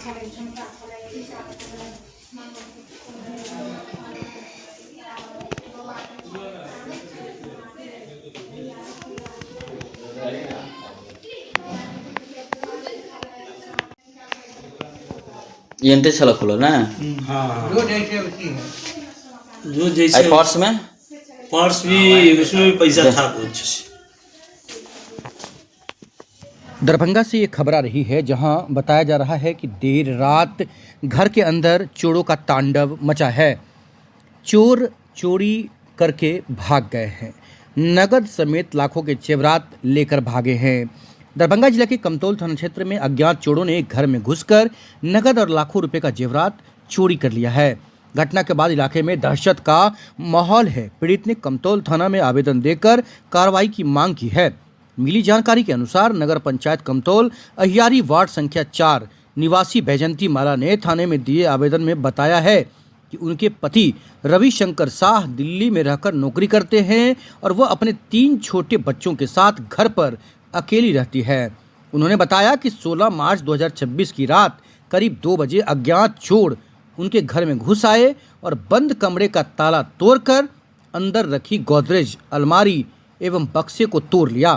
ये एंटे छला खोलो ना। हाँ, जो जैसे उसी है। जो जैसे पर्स में पर्स भी, उसमें भी पैसा था कुछ। दरभंगा से ये खबर आ रही है जहां बताया जा रहा है कि देर रात घर के अंदर चोरों का तांडव मचा है। चोर चोरी करके भाग गए हैं। नगद समेत लाखों के जेवरात लेकर भागे हैं। दरभंगा जिला के कमतौल थाना क्षेत्र में अज्ञात चोरों ने एक घर में घुसकर नगद और लाखों रुपए का जेवरात चोरी कर लिया है। घटना के बाद इलाके में दहशत का माहौल है। पीड़ित ने कमतौल थाना में आवेदन देकर कार्रवाई की मांग की है। मिली जानकारी के अनुसार नगर पंचायत कमतौल अहियारी वार्ड संख्या 4 निवासी बैजंती माला ने थाने में दिए आवेदन में बताया है कि उनके पति रविशंकर शाह दिल्ली में रहकर नौकरी करते हैं और वह अपने 3 छोटे बच्चों के साथ घर पर अकेली रहती है। उन्होंने बताया कि 16 मार्च 2026 की रात करीब 2 बजे अज्ञात चोर उनके घर में घुस आए और बंद कमरे का ताला तोड़कर अंदर रखी गोदरेज, अलमारी एवं बक्से को तोड़ लिया।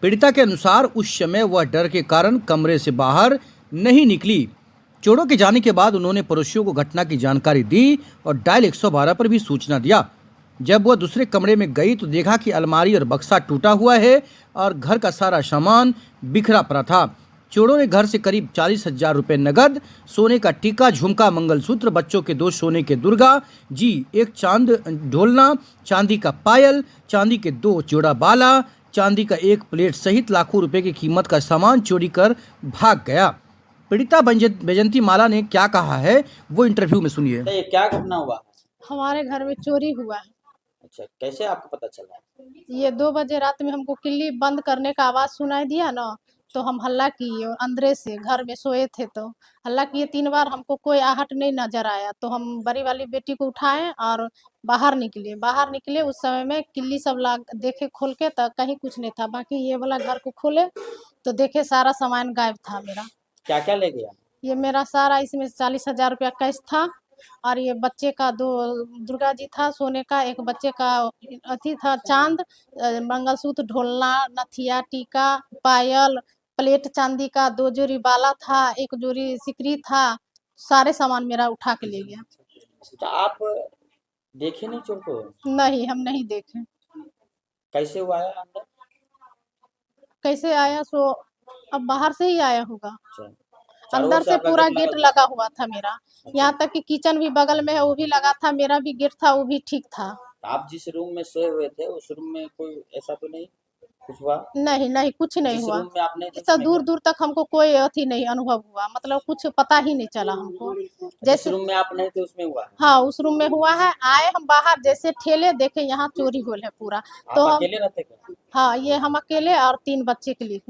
पीड़िता के अनुसार उस समय वह डर के कारण कमरे से बाहर नहीं निकली। चोरों के जाने के बाद उन्होंने पड़ोसियों को घटना की जानकारी दी और डायल 112 पर भी सूचना दिया। जब वह दूसरे कमरे में गई तो देखा कि अलमारी और बक्सा टूटा हुआ है और घर का सारा सामान बिखरा पड़ा था। चोरों ने घर से करीब 40,000 रुपये नगद, सोने का टीका, झुमका, मंगलसूत्र, बच्चों के 2 सोने के दुर्गा जी, एक चांद ढोलना, चांदी का पायल, चांदी के 2 जोड़ा बाला, चांदी का 1 प्लेट सहित लाखों रुपए की कीमत का सामान चोरी कर भाग गया। पीड़िता बैजंती माला ने क्या कहा है वो इंटरव्यू में सुनिए। ये क्या घटना हुआ? हमारे घर में चोरी हुआ है। अच्छा, कैसे आपको पता चला? ये 2 बजे रात में हमको किल्ली बंद करने का आवाज सुनाई दिया ना, तो हम हल्ला किए और अंदर से घर में सोए थे तो हल्ला किए 3 बार। हमको कोई आहट नहीं नजर आया तो हम बड़ी वाली बेटी को उठाए और बाहर निकले। उस समय में किल्ली सब देखे खोल के तो कहीं कुछ नहीं था। बाकी ये वाला घर को खोले तो देखे सारा सामान गायब था मेरा। क्या क्या ले गया? ये मेरा सारा, इसमें 40,000 रुपया कैश था और ये बच्चे का 2 दुर्गा जी था सोने का, एक बच्चे का अथी था चांद, मंगलसूत्र, ढोलना, नथिया, टीका, पायल, प्लेट चांदी का, 2 जोड़ी बाला था, 1 जोड़ी सिकरी था। सारे सामान मेरा उठा के ले गया। तो आप देखे नहीं चोर को? नहीं, हम नहीं देखे। कैसे हुआ है अंदर? कैसे आया सो अब बाहर से ही आया होगा। चारों ओर अंदर से आपका पूरा गेट गेट लगा लगा हुआ था मेरा। यहाँ तक कि किचन भी बगल में है, वो भी लगा था। मेरा भी गेट था, वो भी ठीक था। आप जिस रूम में सोए हुए थे उस रूम में कोई ऐसा तो नहीं कुछ हुआ? नहीं, कुछ नहीं जिस हुआ। रूम में आपने इतना दूर दूर तक हमको कोई अथी नहीं अनुभव हुआ, मतलब कुछ पता ही नहीं चला हमको। जिस जैसे रूम में आप नहीं थे उसमें हुआ? हाँ, उस रूम में हुआ है। आए हम बाहर, जैसे ठेले देखे यहाँ चोरी होल है पूरा। आप तो हम, अकेले रहते क्या? हाँ, ये हम अकेले और 3 बच्चे के लिए।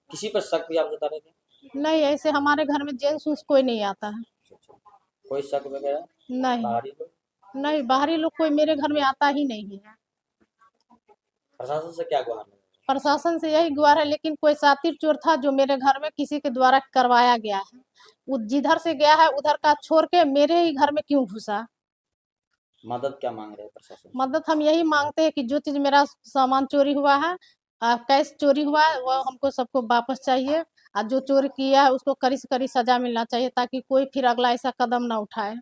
किसी पर शक भी आप जता रहे थे? नहीं, ऐसे हमारे घर में जेंट्स उस कोई नहीं आता है। कोई शक वगैरह नहीं, बाहरी लोग? नहीं, बाहरी लोग कोई मेरे घर में आता ही नहीं है। प्रशासन से क्या गुहार लगा? प्रशासन से यही गुहार है, लेकिन कोई शातिर चोर था जो मेरे घर में किसी के द्वारा करवाया गया है। वो जिधर से गया है उधर का छोड़ के मेरे ही घर में क्यों घुसा? मदद क्या मांग रहे हैं प्रशासन? मदद हम यही मांगते हैं कि जो चीज मेरा सामान चोरी हुआ है, कैश चोरी हुआ है, वो हमको सबको वापस चाहिए। और जो चोरी किया है उसको कड़ी से कड़ी सजा मिलना चाहिए, ताकि कोई फिर अगला ऐसा कदम ना उठाए।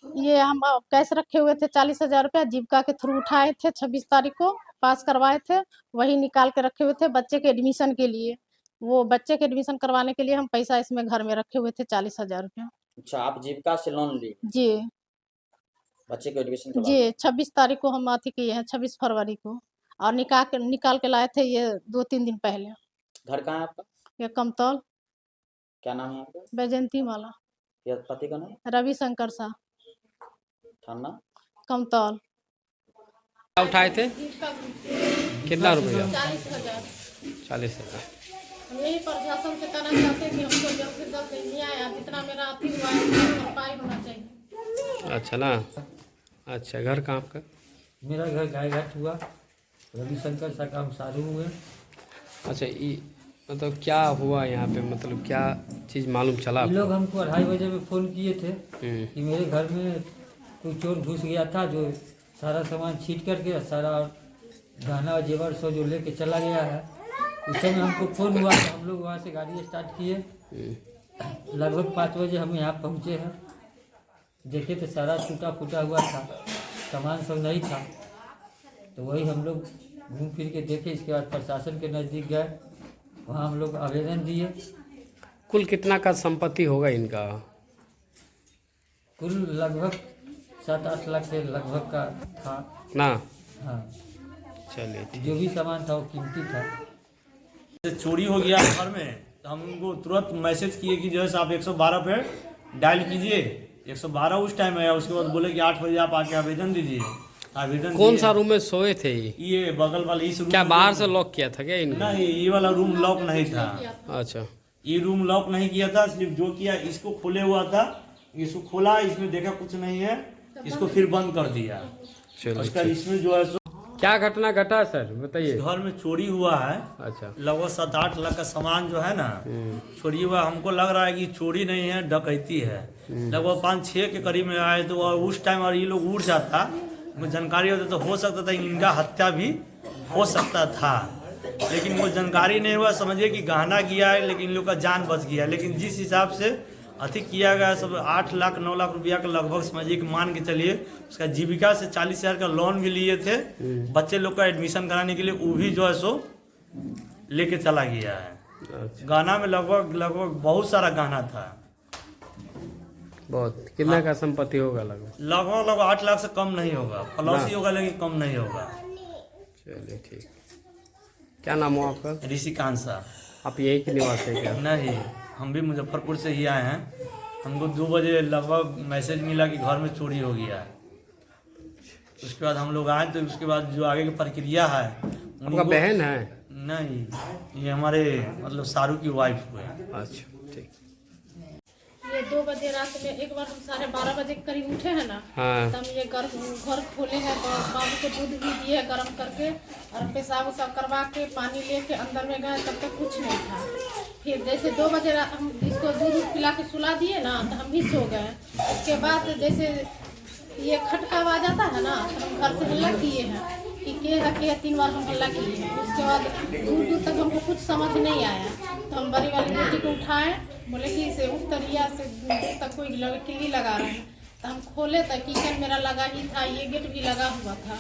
ये हम कैश रखे हुए थे 40,000 रुपया, जीविका के थ्रू उठाए थे। 26 तारीख को पास करवाए थे, वही निकाल के रखे हुए थे बच्चे के एडमिशन के लिए। वो बच्चे के एडमिशन करवाने के लिए हम पैसा इसमें घर में रखे हुए थे 40,000 रुपया। अच्छा, आप जीविका से लोन लिए जी बच्चे को एडमिशन करवा? जी, 26 तारीख को हम अथी किए हैं, 26 फरवरी को। और निकाल के लाए थे ये 2-3 दिन पहले। घर कहाँ है आपका? ये कमतौल। क्या नाम है आपका? बैजंती माला। या पति का नाम? रविशंकर शाह, थाना कमतौल। उठाए थे कितना रुपया? 40,000। 40,000। हम यही प्रशासन से कहना चाहते हैं कि हमको जल्द से जल्द न्याय, जितना मेरा अथी हुआ है उसकी भरपाई होना चाहिए। अच्छा ना। अच्छा, घर कहाँ आपका? मेरा घर गायघाट हुआ, रविशंकर शाह का हम सारू हुए। अच्छा, मतलब क्या हुआ यहाँ पे, मतलब क्या चीज़ मालूम चला ये आपको? लोग हमको 2:30 बजे में फ़ोन किए थे कि मेरे घर में कोई चोर घुस गया था, जो सारा सामान छीट करके सारा गहना और जेवर सो जो लेके चला गया है। उस समय हमको फ़ोन हुआ तो हम लोग वहाँ से गाड़ी स्टार्ट किए। लगभग 5 बजे हम यहाँ पहुँचे हैं। देखे तो सारा टूटा फूटा हुआ था, सामान सब नहीं था। तो वही हम लोग घूम फिर के देखे। इसके बाद प्रशासन के नज़दीक गए, वहाँ हम लोग आवेदन दिए। कुल कितना का संपत्ति होगा इनका? कुल लगभग 7-8 लाख के लगभग का था। ना हाँ, चलिए ठीक। जो भी सामान था वो कीमती था। चोरी हो गया घर में, तो हम उनको तुरंत मैसेज किए कि जो है आप 112 पे डायल कीजिए। 112 उस टाइम आया। उसके बाद बोले कि 8 बजे आप आके आवेदन दीजिए। आवेदन कौन दिए। सा रूम में सोए थे ये बगल वाले इस रूम क्या में- बाहर से लॉक किया था क्या इनको? नहीं, ये वाला रूम लॉक नहीं था। अच्छा, ये रूम लॉक नहीं किया था। सिर्फ जो किया, इसको खोले हुआ था, इसको खोला, इसमें देखा कुछ नहीं है, इसको फिर बंद कर दिया। चलिए उसका ठीक। इसमें जो है सो क्या घटना घटा सर बताइए? घर में चोरी हुआ है। अच्छा, लगभग 7-8 लाख का सामान जो है ना चोरी हुआ। हमको लग रहा है कि चोरी नहीं है, डकैती है। लगभग 5-6 के करीब में आए तो उस टाइम और ये लोग उड़ जाता, मुझे जानकारी होता तो हो सकता था इनका हत्या भी हो सकता था। लेकिन वो जानकारी नहीं हुआ। समझिए कि गहना गया है, लेकिन इन लोग का जान बच गया। लेकिन जिस हिसाब से अधिक किया गया सब 8 लाख 9 लाख रुपया का लगभग समझिए कि मान के चलिए। उसका जीविका से 40,000 का लोन भी लिए थे बच्चे लोग का एडमिशन कराने के लिए। वो भी जो है सो लेके चला गया है। अच्छा, गहना में लगभग बहुत सारा गहना था। बहुत कितना का संपत्ति होगा लगभग? लगभग 8 लाख से कम नहीं होगा। प्लस ही होगा, लेकिन कम नहीं होगा। चलिए ठीक। क्या नाम हो आपका? ऋषिकांत साहब। आप यही के निवासी हैं क्या? नहीं, हम भी मुजफ्फरपुर से ही आए हैं। हमको 2 बजे लगभग मैसेज मिला कि घर में चोरी हो गया है। उसके बाद हम लोग आए, तो उसके बाद जो आगे की प्रक्रिया है आपका उनको- बहन है? नहीं, ये हमारे मतलब सारू की वाइफ हुए। अच्छा ठीक। ये 2 बजे रात में एक बार हम 12:30 बजे के करीब उठे हैं ना। हाँ, तब ये घर खोले हैं तो बाबू को दूध भी दिए गर्म करके, और पेशाब उसाब करवा के पानी लेके अंदर में गए। तब तक कुछ नहीं था। फिर जैसे 2 बजे रात हम इसको दूध पिला के सुला दिए ना, तो हम भी सो गए। उसके बाद जैसे ये खटका आवाज आता है ना, तो हम घर से हल्ला किए हैं कि के 3 बार हम हल्ला किए हैं। उसके बाद दूर तक हमको कुछ समझ नहीं आया। तो हम बड़ी वाली बेटी को उठाए, बोले कि इसे उस तरिया से दूर तक कोई किल्ली लगा रहे हैं। तो हम खोले तो किचन मेरा लगा ही था, ये गेट भी लगा हुआ था।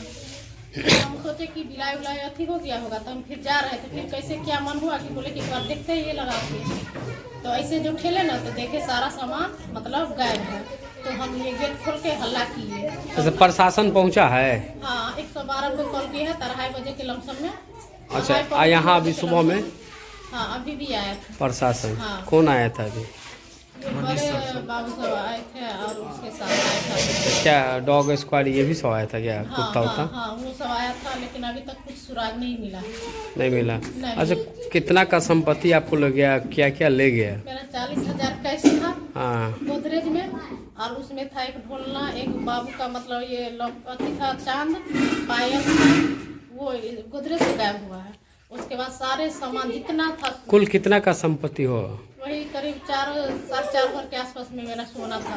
तो हम सोचे कि बिलाई उलाई अथी हो गया होगा। तो हम फिर जा रहे थे। फिर कैसे क्या मन हुआ कि बोले कि एक बार देखते हैं ये लगा के। तो ऐसे जो ठेले ना, तो देखे सारा सामान मतलब गायब है। तो हम ये गेट खोल के हल्ला किए। अच्छा, प्रशासन पहुंचा है? हाँ, 112 को कॉल किया है 2:30 बजे के लमसम में। अच्छा, यहाँ अभी सुबह में हाँ, अभी भी आया था प्रशासन? हाँ। कौन आया था अभी? ये बड़े बाबू सब आए थे और उसके साथ आया था। क्या डॉग स्क्वाड ये भी सब आया था क्या? हाँ कुत्ता हाँ उत्ता हाँ, वो सब आया था, लेकिन अभी तक कुछ सुराग नहीं मिला। नहीं मिला? नहीं। अच्छा, कितना का संपत्ति आपको ले गया, क्या क्या ले गया? मेरा 40,000 कैश था हाँ, गोदरेज में, और उसमें था एक ढोलना, एक बाबू का मतलब ये अथी था चांद पायल था, वो गोदरेज से गायब हुआ है। उसके बाद सारे सामान जितना था, कुल कितना का संपत्ति हो? वही करीब 4-4.5 भर के आसपास में मेरा सोना था,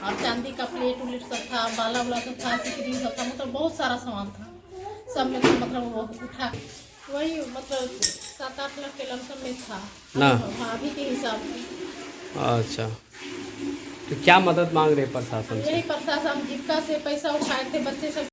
और चांदी का प्लेट उलेट सब था, बाला उला सब था, सिकरी सब था, मतलब बहुत सारा सामान था। सब में तो मतलब वो उठा वही मतलब 7-8 लाख के लमसम में था ना? हाँ, अभी के हिसाब से। अच्छा, तो क्या मदद मांग रहे प्रशासन से? यही प्रशासन जीविका से पैसा उठाए थे बच्चे सब